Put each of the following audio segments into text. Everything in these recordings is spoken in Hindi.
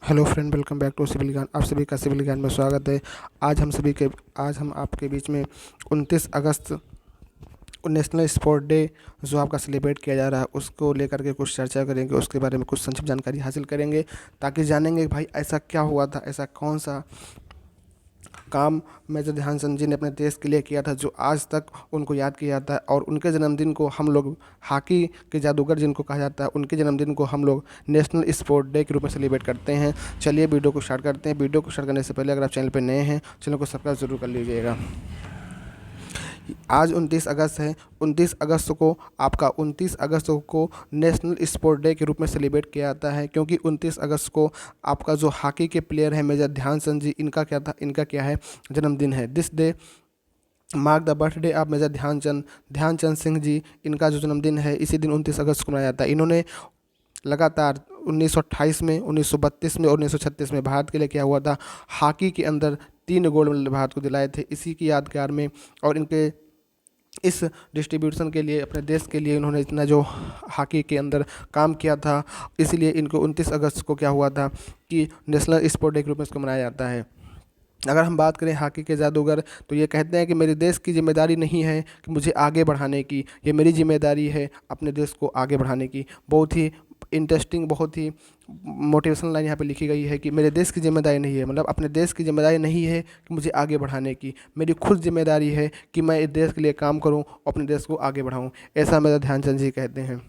Hello friend, welcome back to civil Gyan. आप सभी का सिविल ज्ञान में स्वागत है। आज हम आपके बीच में 29 अगस्त नेशनल स्पोर्ट डे जो आपका सेलिब्रेट किया जा रहा है उसको लेकर के कुछ चर्चा करेंगे। उसके बारे में कुछ संक्षिप्त जानकारी हासिल करेंगे ताकि जानेंगे कि भाई ऐसा क्या हुआ था, ऐसा कौन सा काम मेजर ध्यानचंद जी ने अपने देश के लिए किया था जो आज तक उनको याद किया जाता है। और उनके जन्मदिन को हम लोग हॉकी के जादूगर जिनको कहा जाता है, उनके जन्मदिन को हम लोग नेशनल स्पोर्ट डे के रूप में सेलिब्रेट करते हैं। चलिए वीडियो को स्टार्ट करते हैं। वीडियो को स्टार्ट करने से पहले अगर आप चैनल पर नए हैं, चैनल को सब्सक्राइब जरूर कर लीजिएगा। आज 29 अगस्त है। 29 अगस्त को नेशनल स्पोर्ट डे के रूप में सेलिब्रेट किया जाता है क्योंकि 29 अगस्त को आपका जो हॉकी के प्लेयर हैं मेजर ध्यानचंद जी, इनका क्या है, जन्मदिन है। This day mark the birthday of major Dhyanchand Singh ji. इनका जो जन्मदिन है इसी दिन 29 अगस्त को मनाया जाता है। इन्होंने लगातार 1928 में, 1932 में और 1936 में भारत के लिए क्या हुआ था, हॉकी के अंदर 3 गोल्ड भारत को दिलाए थे, इसी की यादगार में। और इनके इस डिस्ट्रीब्यूशन के लिए, अपने देश के लिए इन्होंने इतना जो हॉकी के अंदर काम किया था, इसीलिए इनको 29 अगस्त को क्या हुआ था कि नेशनल स्पोर्ट डे के रूप में इसको मनाया जाता है। अगर हम बात करें हॉकी के जादूगर, तो ये कहते हैं कि मेरे देश की जिम्मेदारी नहीं है कि मुझे आगे बढ़ाने की, ये मेरी जिम्मेदारी है अपने देश को आगे बढ़ाने की। बहुत ही इंटरेस्टिंग, बहुत ही मोटिवेशनल लाइन यहाँ पे लिखी गई है कि मेरे देश की जिम्मेदारी नहीं है, मतलब अपने देश की जिम्मेदारी नहीं है कि मुझे आगे बढ़ाने की, मेरी खुद जिम्मेदारी है कि मैं इस देश के लिए काम करूँ, अपने देश को आगे बढ़ाऊँ। ऐसा मेरा ध्यानचंद जी कहते हैं।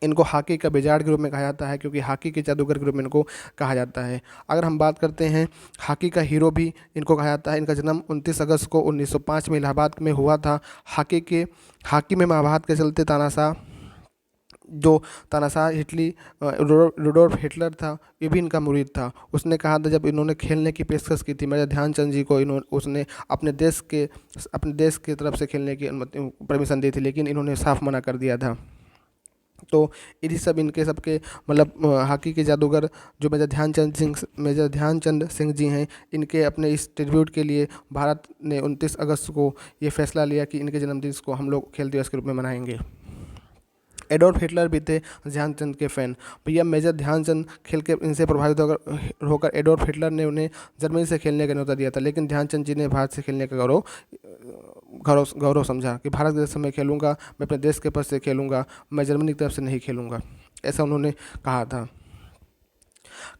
इनको हॉकी का बेजाड़ के रूप में कहा जाता है क्योंकि हॉकी के जादूगर के रूप में इनको कहा जाता है। अगर हम बात करते हैं हॉकी का हीरो भी इनको कहा जाता है। इनका जन्म 29 अगस्त को 1905 में इलाहाबाद में हुआ था। हॉकी में महाभारत के चलते तानाशाह रुडोल्फ हिटलर था, ये भी इनका मुरीद था। उसने कहा था, जब इन्होंने खेलने की पेशकश की थी मेजर ध्यानचंद जी को, उसने अपने देश के तरफ से खेलने की अनुमति, परमिशन दी थी, लेकिन इन्होंने साफ मना कर दिया था। तो इन्हीं सब इनके सबके मतलब हॉकी के जादूगर जो मेजर ध्यानचंद सिंह जी हैं, इनके अपने इस ट्रिब्यूट के लिए भारत ने 29 अगस्त को ये फैसला लिया कि इनके जन्मदिन को हम लोग खेल दिवस के रूप में मनाएंगे। एडोल्फ हिटलर भी थे ध्यानचंद के फ़ैन। भैया मेजर ध्यानचंद खेल के इनसे प्रभावित होकर एडोल्फ हिटलर ने उन्हें जर्मनी से खेलने का न्योता दिया था, लेकिन ध्यानचंद जी ने भारत से खेलने का गौरव समझा कि भारत के देश से मैं खेलूँगा, मैं अपने देश के पद से खेलूँगा, मैं जर्मनी की तरफ से नहीं खेलूँगा, ऐसा उन्होंने कहा था।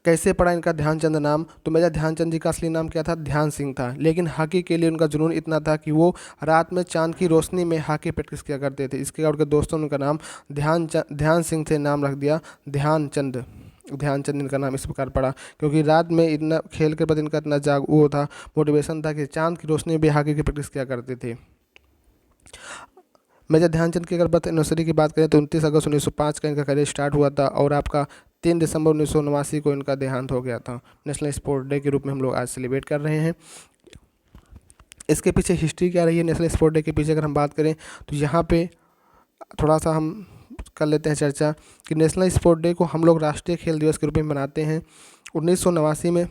कैसे पड़ा इनका ध्यानचंद नाम? तो मेजर ध्यानचंद जी का असली नाम क्या था? ध्यान सिंह था, लेकिन हॉकी के लिए उनका जुनून इतना था कि वो रात में चांद की रोशनी में हॉकी प्रैक्टिस किया करते थे। इसके बाद उनके दोस्तों ने उनका नाम ध्यान सिंह से नाम रख दिया ध्यानचंद। ध्यानचंद इनका नाम इस प्रकार पड़ा क्योंकि रात में इतना खेल के प्रति इनका इतना वो था, मोटिवेशन था कि चांद की रोशनी में भी हॉकी की प्रैक्टिस किया करते थे। मेजर ध्यानचंद की अगर बर्थ एनिवर्सरी की बात करें तो 29 अगस्त 1905 का इनका करियर स्टार्ट हुआ था और आपका 3 दिसंबर 1989 को इनका देहांत हो गया था। नेशनल स्पोर्ट डे के रूप में हम लोग आज सेलिब्रेट कर रहे हैं। इसके पीछे हिस्ट्री क्या रही है नेशनल स्पोर्ट डे के पीछे अगर हम बात करें तो यहाँ पे थोड़ा सा हम कर लेते हैं चर्चा कि नेशनल स्पोर्ट डे को हम लोग राष्ट्रीय खेल दिवस के रूप में मनाते हैं। 1989 में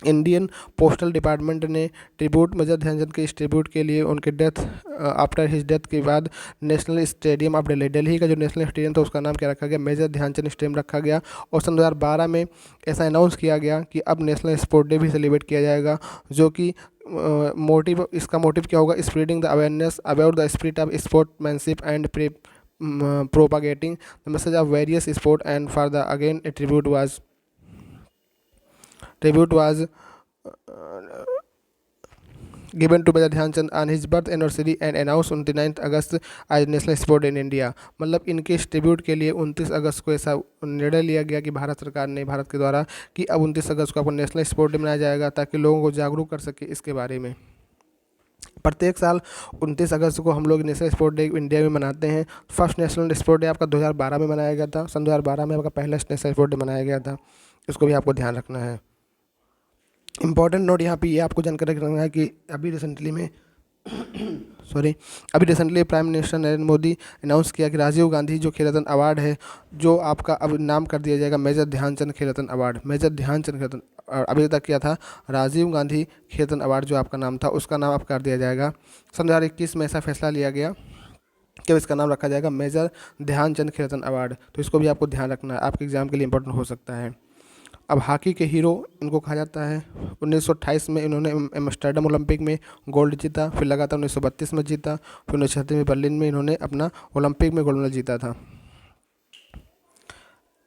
इंडियन पोस्टल डिपार्टमेंट ने ट्रिब्यूट मेजर ध्यानचंद के इस ट्रिब्यूट के लिए उनके आफ्टर हिज डेथ के बाद नेशनल स्टेडियम ऑफ दिल्ली का जो नेशनल स्टेडियम था उसका नाम क्या रखा गया? मेजर ध्यानचंद स्टेडियम रखा गया। और सन 2012 में ऐसा अनाउंस किया गया कि अब नेशनल स्पोर्ट डे भी सेलिब्रेट किया जाएगा, जो कि इसका मोटिव क्या होगा? Spreading the awareness about the spirit of sportsmanship and propagating the message of various sport and for the again a tribute was given to Major Dhyanchand on his birth anniversary and announced on 29 August as national sport day in India. मतलब इनके इस ट्रिब्यूट के लिए 29 अगस्त को ऐसा निर्णय लिया गया कि भारत सरकार ने, भारत के द्वारा, कि अब 29 अगस्त को आपको नेशनल स्पोर्ट डे मनाया जाएगा ताकि लोगों को जागरूक कर सके इसके बारे में। प्रत्येक साल 29 अगस्त को हम लोग नेशनल स्पोर्ट डे इंडिया में मनाते हैं। फर्स्ट नेशनल स्पोर्ट डे आपका 2012 में मनाया गया था। सन 2012 में आपका पहला नेशनल स्पोर्ट डे मनाया गया था, इसको भी आपको ध्यान रखना है। इम्पॉर्टेंट नोट यहाँ पे ये आपको जानकारी रखना है कि अभी recently prime minister Narendra Modi announce किया कि राजीव गांधी जो खेल रत्न अवार्ड है, जो आपका अब नाम कर दिया जाएगा मेजर ध्यानचंद खेल रत्न अवार्ड। मेजर ध्यानचंद खेल रत्न, अभी तक क्या था? राजीव गांधी खेल रत्न अवार्ड जो आपका नाम था उसका नाम अब कर दिया जाएगा। सन 2021 में ऐसा फैसला लिया गया कि इसका नाम रखा जाएगा मेजर ध्यानचंद खेल रत्न अवार्ड। तो इसको भी आपको ध्यान रखना है, आपके एग्जाम के लिए इंपॉर्टेंट हो सकता है। अब हॉकी के हीरो इनको कहा जाता है। 1928 में इन्होंने एम्स्टर्डम ओलंपिक में गोल्ड जीता, फिर लगातार 1932 में जीता, फिर 1936 में बर्लिन में इन्होंने अपना ओलंपिक में गोल्ड मेडल जीता था।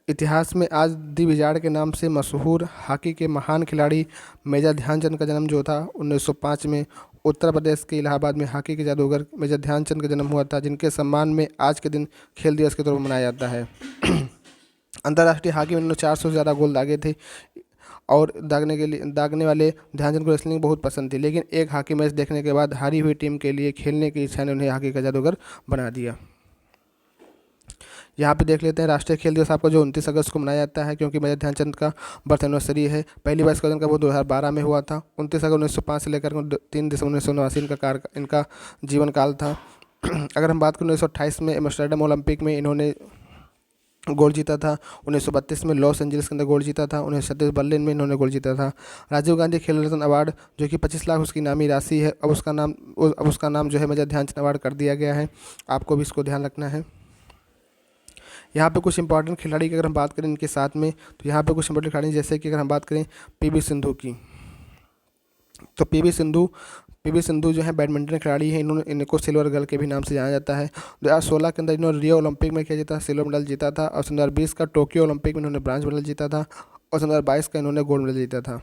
इतिहास में आज दी विजार्ड के नाम से मशहूर हॉकी के महान खिलाड़ी मेजर ध्यानचंद का जन्म जो था 1905 में उत्तर प्रदेश के इलाहाबाद में हॉकी के जादूगर मेजर ध्यानचंद का जन्म हुआ था, जिनके सम्मान में आज के दिन खेल दिवस के तौर पर मनाया जाता है। अंतर्राष्ट्रीय हॉकी में इन्होंने 400 से ज़्यादा गोल दागे थे और दागने वाले ध्यानचंद को रेसलिंग बहुत पसंद थी, लेकिन एक हॉकी मैच देखने के बाद हारी हुई टीम के लिए खेलने की इच्छा ने उन्हें हॉकी का जादूगर बना दिया। यहाँ पे देख लेते हैं राष्ट्रीय खेल दिवस आपका जो 29 अगस्त को मनाया जाता है, क्योंकि मेजर ध्यानचंद का बर्थ एनिवर्सरी है। पहली बार इसका जन्म वो 2012 में हुआ था। 29 अगस्त 1905 से लेकर 3 दिसंबर 1989 इनका जीवन काल था। अगर हम बात करें 1928 में एम्स्टर्डम ओलंपिक में इन्होंने गोल्ड जीता था। 1932 में लॉस एंजलिस के अंदर गोल्ड जीता था। 1937 बर्लिन में इन्होंने गोल्ड जीता था। राजीव गांधी खेल रत्न अवार्ड जो कि 25 लाख उसकी इनामी राशि है, अब उसका नाम जो है मेजर ध्यानचंद अवार्ड कर दिया गया है। आपको भी इसको ध्यान रखना है। यहाँ पे कुछ इंपॉर्टेंट खिलाड़ी की अगर हम बात करें इनके साथ में, तो यहाँ पे कुछ इंपॉर्टेंट खिलाड़ी जैसे कि अगर हम बात करें पीवी सिंधु की, तो पीवी सिंधु जो है बैडमिंटन खिलाड़ी है। इनको सिल्वर गर्ल के भी नाम से जाना जाता है। 2016 के अंदर इन्होंने रियो ओलंपिक में क्या जीता, सिल्वर मेडल जीता था, और 2020 का टोक्यो ओलंपिक में इन्होंने ब्रांज मेडल जीता था, और 2022 का इन्होंने गोल्ड मेडल जीता था।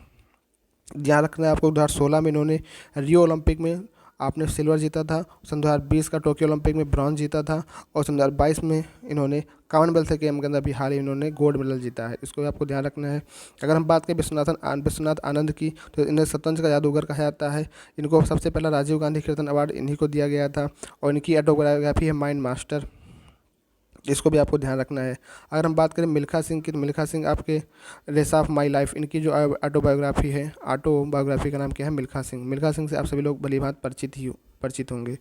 ध्यान रखना है आपको, 2016 में इन्होंने रियो ओलंपिक में आपने सिल्वर जीता था, 2020 का टोक्यो ओलंपिक में ब्रॉन्ज जीता था, और 2022 में इन्होंने कॉमनवेल्थ गेम के अंदर भी हाल ही इन्होंने गोल्ड मेडल जीता है। इसको भी आपको ध्यान रखना है। अगर हम बात करें विश्वनाथ आनंद की, तो इन्हें शतरंज का जादूगर कहा जाता है। इनको सबसे पहला राजीव गांधी खेल रत्न अवार्ड इन्हीं को दिया गया था, और इनकी ऑटोबायोग्राफी है माइंड मास्टर। इसको भी आपको ध्यान रखना है। अगर हम बात करें मिल्खा सिंह की, तो मिल्खा सिंह आपके रेस ऑफ माई लाइफ इनकी जो ऑटोबायोग्राफी है, ऑटोबायोग्राफी का नाम क्या है, मिल्खा सिंह। मिल्खा सिंह से आप सभी लोग भलीभांति परिचित होंगे।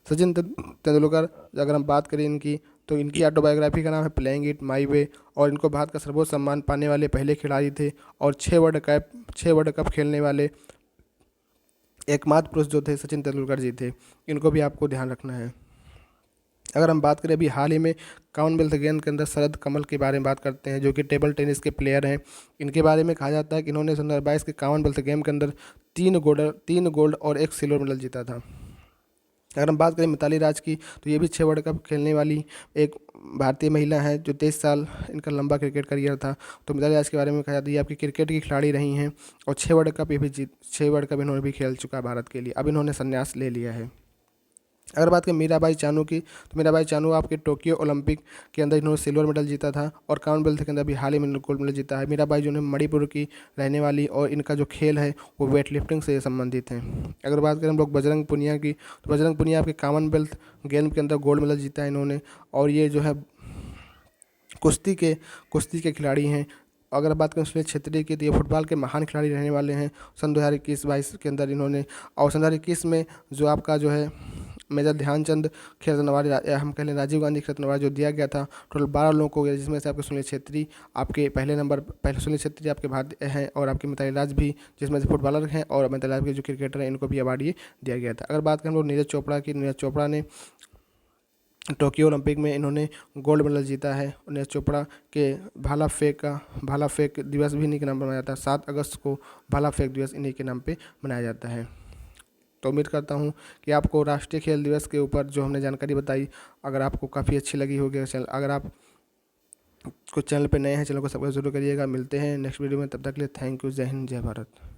सचिन तेंदुलकर अगर हम बात करें इनकी, तो इनकी ऑटोबायोग्राफी का नाम है प्लेइंग इट माई वे, और इनको भारत का सर्वोच्च सम्मान पाने वाले पहले खिलाड़ी थे, और 6 वर्ल्ड कप खेलने वाले एकमात्र पुरुष जो थे सचिन तेंदुलकर जी थे। इनको भी आपको ध्यान रखना है। अगर हम बात करें अभी हाल ही में कॉमनवेल्थ गेम्स के अंदर शरद कमल के बारे में बात करते हैं, जो कि टेबल टेनिस के प्लेयर हैं। इनके बारे में कहा जाता है कि इन्होंने 2022 के कॉमनवेल्थ गेम के अंदर 3 गोल्ड और 1 सिल्वर मेडल जीता था। अगर हम बात करें मिताली राज की, तो ये भी 6 वर्ल्ड कप खेलने वाली एक भारतीय महिला है, जो 23 साल इनका लंबा क्रिकेट करियर था। तो मिताली राज के बारे में कहा जाता है ये आपकी क्रिकेट की खिलाड़ी रही हैं, और 6 वर्ल्ड कप इन्होंने भी खेल चुका भारत के लिए। अब इन्होंने संन्यास ले लिया है। अगर बात करें मीराबाई चानू की, तो मीराबाई चानू आपके टोक्यो ओलंपिक के अंदर इन्होंने सिल्वर मेडल जीता था, और कॉमनवेल्थ के अंदर भी हाल ही में गोल्ड मेडल जीता है। मीराबाई जो है मणिपुर की रहने वाली, और इनका जो खेल है वो वेट लिफ्टिंग से संबंधित है। अगर बात करें हम लोग बजरंग पुनिया की, तो बजरंग पुनिया आपके कॉमनवेल्थ गेम के अंदर गोल्ड मेडल जीता है इन्होंने, और ये जो है कुश्ती के खिलाड़ी हैं। अगर बात करें सुनील छेत्री की, तो ये फुटबॉल के महान खिलाड़ी रहने वाले हैं। सन 2021-22 के अंदर इन्होंने, और सन 2021 में जो आपका जो है मेजर ध्यानचंद खेल रत्न अवार्ड, हम कह लें राजीव गांधी खेल रत्न अवार्ड जो दिया गया था, टोटल 12 लोगों को गया, जिसमें से आपके सुनील छेत्री आपके पहले सुनील छेत्री आपके भारतीय हैं, और आपके मिताली राज भी जिसमें से फुटबॉलर हैं, और मिताली राज के जो क्रिकेटर हैं इनको भी अवार्ड ये दिया गया था। अगर बात करें हम लोग नीरज चोपड़ा की, नीरज चोपड़ा ने टोक्यो ओलंपिक में इन्होंने गोल्ड मेडल जीता है। नीरज चोपड़ा के भाला फेंक दिवस भी इन्हीं के नाम पर मनाया जाता है। 7 अगस्त को भाला फेंक दिवस इन्हीं के नाम पे मनाया जाता है। तो उम्मीद करता हूँ कि आपको राष्ट्रीय खेल दिवस के ऊपर जो हमने जानकारी बताई, अगर आपको काफ़ी अच्छी लगी होगी। अगर आप कुछ चैनल पे नए हैं, चैनल को सब्सक्राइब जरूर करिएगा। मिलते हैं नेक्स्ट वीडियो में, तब तक के लिए थैंक यू। जय हिंद, जय भारत।